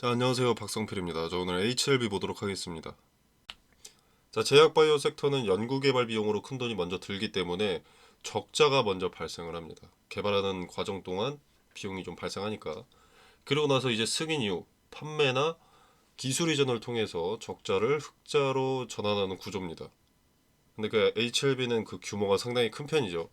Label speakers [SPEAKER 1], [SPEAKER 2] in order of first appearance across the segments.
[SPEAKER 1] 자, 안녕하세요. 박성필입니다. 저 오늘 HLB 보도록 하겠습니다. 자, 제약바이오 섹터는 연구개발 비용으로 큰돈이 먼저 들기 때문에 적자가 먼저 발생을 합니다. 개발하는 과정 동안 비용이 좀 발생하니까. 그리고 나서 이제 승인 이후 판매나 기술 이전을 통해서 적자를 흑자로 전환하는 구조입니다. 근데 그 HLB는 그 규모가 상당히 큰 편이죠.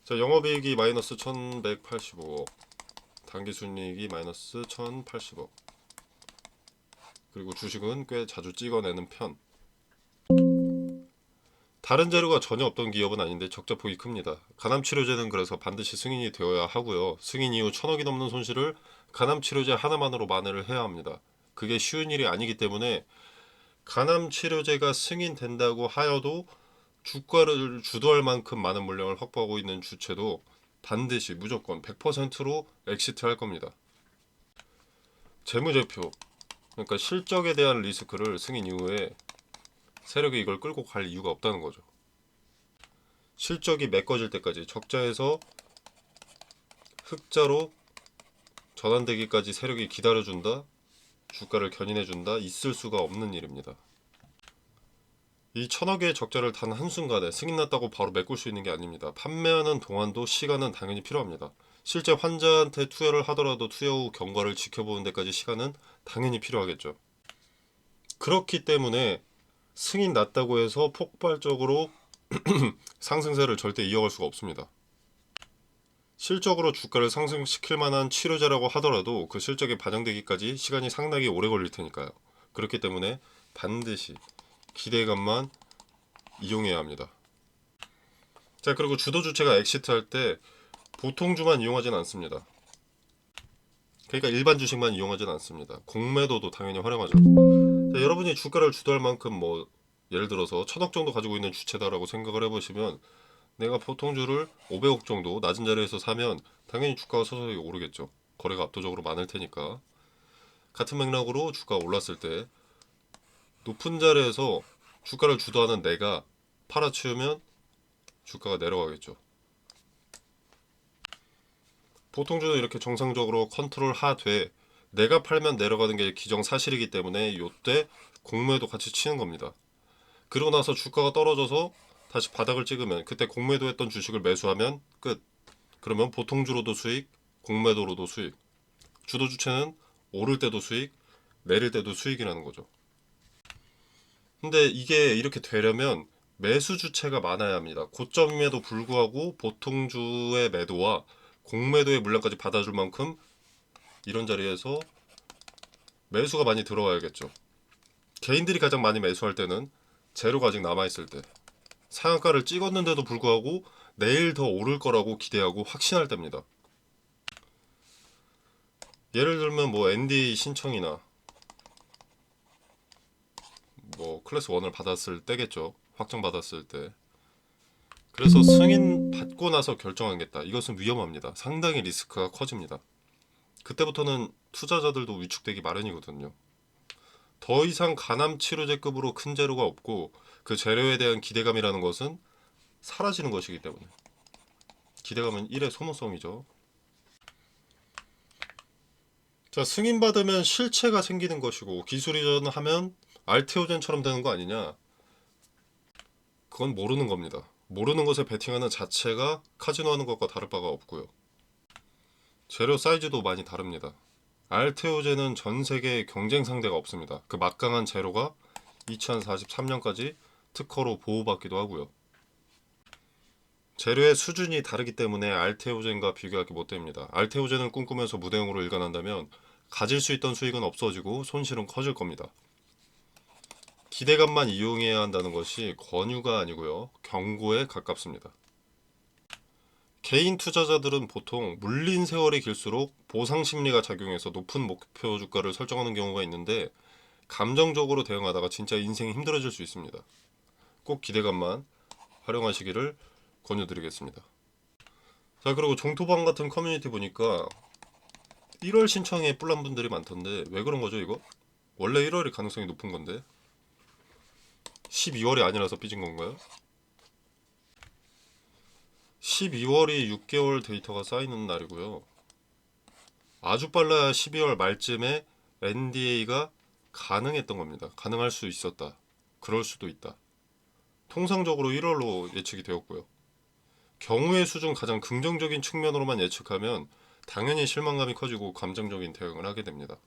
[SPEAKER 1] 자, 영업이익이 마이너스 1185억, 당기순이익이 마이너스 1080억, 그리고 주식은 꽤 자주 찍어내는 편. 다른 재료가 전혀 없던 기업은 아닌데 적자 폭이 큽니다. 간암치료제는 그래서 반드시 승인이 되어야 하고요. 승인 이후 1,000억이 넘는 손실을 간암치료제 하나만으로 만회를 해야 합니다. 그게 쉬운 일이 아니기 때문에 간암치료제가 승인된다고 하여도 주가를 주도할 만큼 많은 물량을 확보하고 있는 주체도 반드시 무조건 100%로 엑시트할 겁니다. 재무제표, 그러니까 실적에 대한 리스크를 승인 이후에 세력이 이걸 끌고 갈 이유가 없다는 거죠. 실적이 메꿔질 때까지 적자에서 흑자로 전환되기까지 세력이 기다려준다, 주가를 견인해준다, 있을 수가 없는 일입니다. 이 1,000억의 적자를 단 한순간에 승인 났다고 바로 메꿀 수 있는 게 아닙니다. 판매하는 동안도 시간은 당연히 필요합니다. 실제 환자한테 투여를 하더라도 투여 후 경과를 지켜보는 데까지 시간은 당연히 필요하겠죠. 그렇기 때문에 승인 났다고 해서 폭발적으로 상승세를 절대 이어갈 수가 없습니다. 실적으로 주가를 상승시킬 만한 치료제라고 하더라도 그 실적이 반영되기까지 시간이 상당히 오래 걸릴 테니까요. 그렇기 때문에 반드시 기대감만 이용해야 합니다. 자, 그리고 주도 주체가 엑시트할 때 보통주만 이용하진 않습니다. 그러니까 일반 주식만 이용하진 않습니다. 공매도도 당연히 활용하죠. 자, 여러분이 주가를 주도할 만큼 예를 들어서 1,000억 정도 가지고 있는 주체다라고 생각을 해보시면 내가 보통주를 500억 정도 낮은 자리에서 사면 당연히 주가가 서서히 오르겠죠. 거래가 압도적으로 많을 테니까. 같은 맥락으로 주가가 올랐을 때 높은 자리에서 주가를 주도하는 내가 팔아치우면 주가가 내려가겠죠. 보통주는 이렇게 정상적으로 컨트롤 하되 내가 팔면 내려가는 게 기정사실이기 때문에 이때 공매도 같이 치는 겁니다. 그러고 나서 주가가 떨어져서 다시 바닥을 찍으면 그때 공매도했던 주식을 매수하면 끝. 그러면 보통주로도 수익, 공매도로도 수익. 주도 주체는 오를 때도 수익, 내릴 때도 수익이라는 거죠. 근데 이게 이렇게 되려면 매수 주체가 많아야 합니다. 고점임에도 불구하고 보통주의 매도와 공매도의 물량까지 받아줄 만큼 이런 자리에서 매수가 많이 들어와야겠죠. 개인들이 가장 많이 매수할 때는 재료가 아직 남아있을 때, 상한가를 찍었는데도 불구하고 내일 더 오를 거라고 기대하고 확신할 때입니다. 예를 들면 ND 신청이나 클래스 1을 받았을 때겠죠. 확정 받았을 때. 그래서 승인 받고 나서 결정하겠다. 이것은 위험합니다. 상당히 리스크가 커집니다. 그때부터는 투자자들도 위축되기 마련이거든요. 더 이상 간암 치료제급으로 큰 재료가 없고 그 재료에 대한 기대감이라는 것은 사라지는 것이기 때문에 기대감은 1의 소모성이죠. 자, 승인받으면 실체가 생기는 것이고 기술 이전하면 알테오젠처럼 되는 거 아니냐? 그건 모르는 겁니다. 모르는 것에 베팅하는 자체가 카지노 하는 것과 다를 바가 없고요. 재료 사이즈도 많이 다릅니다. 알테오젠은 전 세계에 경쟁 상대가 없습니다. 그 막강한 재료가 2043년까지 특허로 보호받기도 하고요. 재료의 수준이 다르기 때문에 알테오젠과 비교하기 못됩니다. 알테오젠을 꿈꾸면서 무대응으로 일관한다면 가질 수 있던 수익은 없어지고 손실은 커질 겁니다. 기대감만 이용해야 한다는 것이 권유가 아니고요. 경고에 가깝습니다. 개인 투자자들은 보통 물린 세월이 길수록 보상 심리가 작용해서 높은 목표 주가를 설정하는 경우가 있는데 감정적으로 대응하다가 진짜 인생이 힘들어질 수 있습니다. 꼭 기대감만 활용하시기를 권유드리겠습니다. 자, 그리고 종토방 같은 커뮤니티 보니까 1월 신청에 뿔난 분들이 많던데 왜 그런 거죠 이거? 원래 1월이 가능성이 높은 건데 12월이 아니라서 삐진 건가요? 12월이 6개월 데이터가 쌓이는 날이고요. 아주 빨라야 12월 말쯤에 NDA가 가능했던 겁니다. 가능할 수 있었다. 그럴 수도 있다. 통상적으로 1월로 예측이 되었고요. 경우의 수 중 가장 긍정적인 측면으로만 예측하면 당연히 실망감이 커지고 감정적인 대응을 하게 됩니다.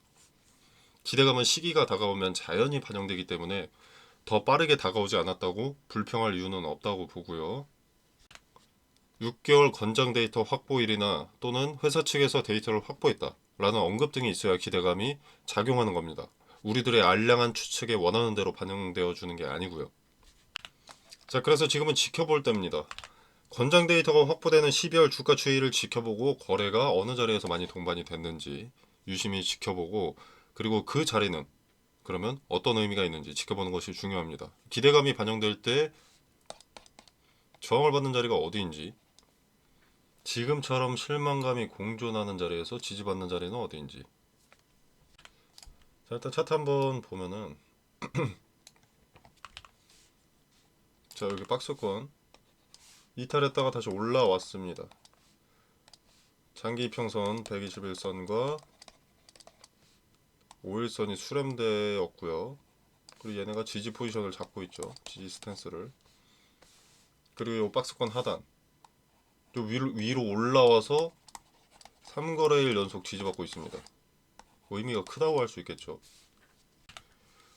[SPEAKER 1] 기대감은 시기가 다가오면 자연히 반영되기 때문에 더 빠르게 다가오지 않았다고 불평할 이유는 없다고 보고요. 6개월 권장 데이터 확보일이나 또는 회사 측에서 데이터를 확보했다 라는 언급 등이 있어야 기대감이 작용하는 겁니다. 우리들의 알량한 추측에 원하는 대로 반영되어 주는 게 아니고요. 자, 그래서 지금은 지켜볼 때입니다. 권장 데이터가 확보되는 12월 주가 추이를 지켜보고 거래가 어느 자리에서 많이 동반이 됐는지 유심히 지켜보고, 그리고 그 자리는 그러면 어떤 의미가 있는지 지켜보는 것이 중요합니다. 기대감이 반영될 때 저항을 받는 자리가 어디인지, 지금처럼 실망감이 공존하는 자리에서 지지받는 자리는 어디인지. 자, 일단 차트 한번 보면은 자, 여기 박스권 이탈했다가 다시 올라왔습니다. 장기 이평선 121선과 5일선이 수렴대였고요. 그리고 얘네가 지지 포지션을 잡고 있죠. 지지 스탠스를. 그리고 이 박스권 하단 또 위로 올라와서 3거래일 연속 지지받고 있습니다. 의미가 크다고 할 수 있겠죠.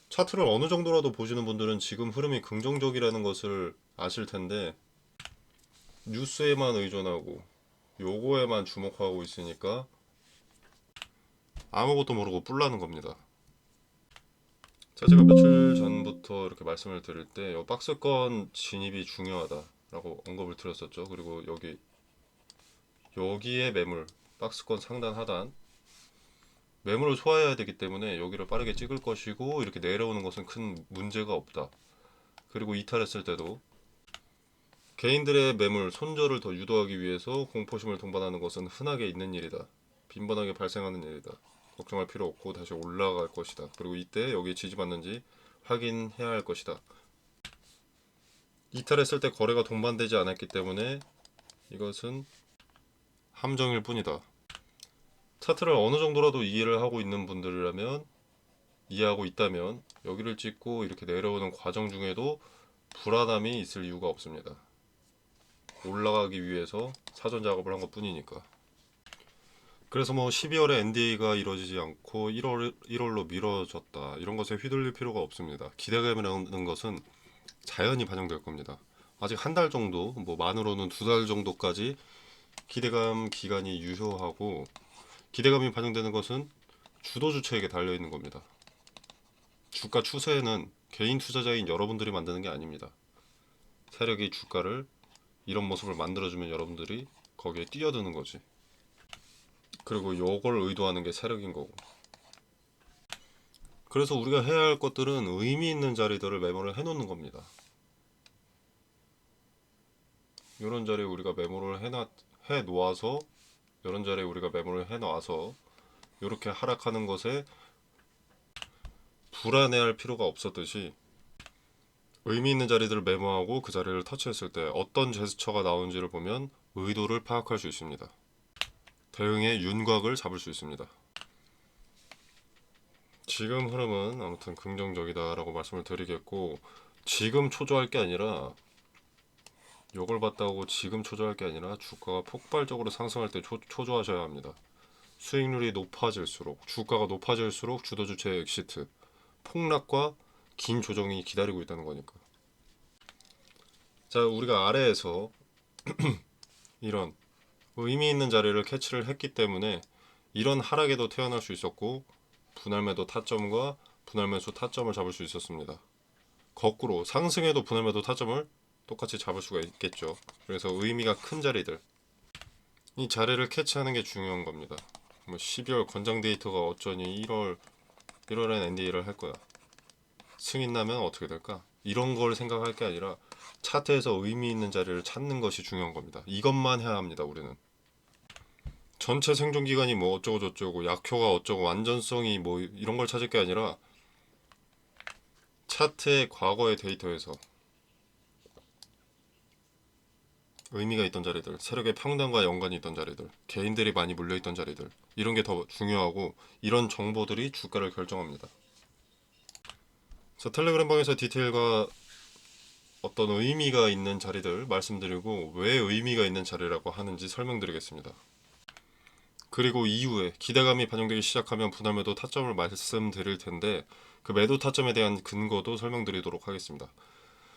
[SPEAKER 1] 차트를 어느 정도라도 보시는 분들은 지금 흐름이 긍정적이라는 것을 아실 텐데 뉴스에만 의존하고 요거에만 주목하고 있으니까 아무것도 모르고 뿔나는 겁니다. 자, 제가 며칠 전부터 이렇게 말씀을 드릴 때 이 박스권 진입이 중요하다라고 언급을 드렸었죠. 그리고 여기에 매물, 박스권 상단 하단 매물을 소화해야 되기 때문에 여기를 빠르게 찍을 것이고, 이렇게 내려오는 것은 큰 문제가 없다. 그리고 이탈했을 때도 개인들의 매물 손절을 더 유도하기 위해서 공포심을 동반하는 것은 흔하게 있는 일이다. 빈번하게 발생하는 일이다. 걱정할 필요 없고 다시 올라갈 것이다. 그리고 이때 여기에 지지받는지 확인해야 할 것이다. 이탈했을 때 거래가 동반되지 않았기 때문에 이것은 함정일 뿐이다. 차트를 어느 정도라도 이해를 하고 있는 분들이라면, 이해하고 있다면 여기를 찍고 이렇게 내려오는 과정 중에도 불안함이 있을 이유가 없습니다. 올라가기 위해서 사전 작업을 한 것 뿐이니까. 그래서 뭐 12월에 NDA가 이루어지지 않고 1월로 미뤄졌다, 이런 것에 휘둘릴 필요가 없습니다. 기대감이라는 것은 자연히 반영될 겁니다. 아직 한 달 정도, 뭐 많으로는 2달 정도까지 기대감 기간이 유효하고, 기대감이 반영되는 것은 주도 주체에게 달려 있는 겁니다. 주가 추세는 개인 투자자인 여러분들이 만드는 게 아닙니다. 세력이 주가를 이런 모습을 만들어주면 여러분들이 거기에 뛰어드는 거지. 그리고 요걸 의도하는 게 세력인 거고. 그래서 우리가 해야 할 것들은 의미 있는 자리들을 메모를 해놓는 겁니다. 이런 자리에 우리가 메모를 해놓아서, 이런 자리에 우리가 메모를 해놔서 이렇게 하락하는 것에 불안해할 필요가 없었듯이, 의미 있는 자리들을 메모하고 그 자리를 터치했을 때 어떤 제스처가 나오는지를 보면 의도를 파악할 수 있습니다. 대응의 윤곽을 잡을 수 있습니다. 지금 흐름은 아무튼 긍정적이다라고 말씀을 드리겠고, 지금 초조할 게 아니라, 요걸 봤다고 지금 초조할 게 아니라 주가가 폭발적으로 상승할 때 초조하셔야 합니다. 수익률이 높아질수록, 주가가 높아질수록 주도주체의 엑시트, 폭락과 긴 조정이 기다리고 있다는 거니까. 자, 우리가 아래에서 이런 의미 있는 자리를 캐치를 했기 때문에 이런 하락에도 태어날 수 있었고, 분할매도 타점과 분할매수 타점을 잡을 수 있었습니다. 거꾸로 상승에도 분할매도 타점을 똑같이 잡을 수가 있겠죠. 그래서 의미가 큰 자리들, 이 자리를 캐치하는 게 중요한 겁니다. 뭐 12월 권장 데이터가 어쩌니 1월엔 NDA를 할 거야, 승인 나면 어떻게 될까, 이런 걸 생각할 게 아니라 차트에서 의미 있는 자리를 찾는 것이 중요한 겁니다. 이것만 해야 합니다. 우리는 전체 생존 기간이 뭐 어쩌고 저쩌고, 약효가 어쩌고, 안전성이 뭐 이런 걸 찾을 게 아니라 차트의 과거의 데이터에서 의미가 있던 자리들, 세력의 평단과 연관이 있던 자리들, 개인들이 많이 몰려있던 자리들, 이런 게 더 중요하고 이런 정보들이 주가를 결정합니다. 자, 텔레그램 방에서 디테일과 어떤 의미가 있는 자리들 말씀드리고 왜 의미가 있는 자리라고 하는지 설명드리겠습니다. 그리고 이후에 기대감이 반영되기 시작하면 분할 매도 타점을 말씀드릴 텐데 그 매도 타점에 대한 근거도 설명드리도록 하겠습니다.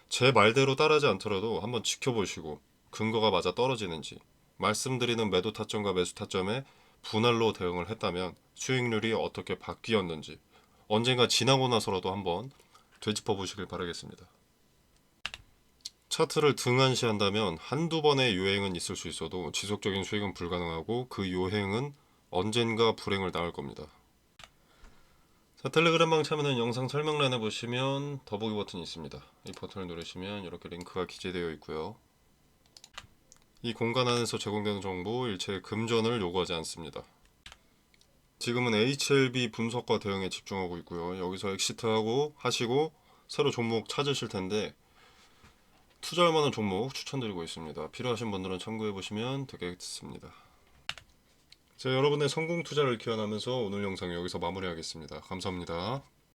[SPEAKER 1] 제 말대로 따르지 않더라도 한번 지켜보시고 근거가 맞아 떨어지는지, 말씀드리는 매도 타점과 매수 타점에 분할로 대응을 했다면 수익률이 어떻게 바뀌었는지 언젠가 지나고 나서라도 한번 되짚어 보시길 바라겠습니다. 차트를 등한시한다면 한두 번의 요행은 있을 수 있어도 지속적인 수익은 불가능하고 그 요행은 언젠가 불행을 당할 겁니다. 자, 텔레그램방 참여는 영상 설명란에 보시면 더보기 버튼이 있습니다. 이 버튼을 누르시면 이렇게 링크가 기재되어 있고요. 이 공간 안에서 제공되는 정보 일체 금전을 요구하지 않습니다. 지금은 HLB 분석과 대응에 집중하고 있고요. 여기서 엑시트하고 하시고 새로 종목 찾으실 텐데 투자할 만한 종목 추천드리고 있습니다. 필요하신 분들은 참고해 보시면 되겠습니다. 자, 여러분의 성공 투자를 기원하면서 오늘 영상 여기서 마무리하겠습니다. 감사합니다.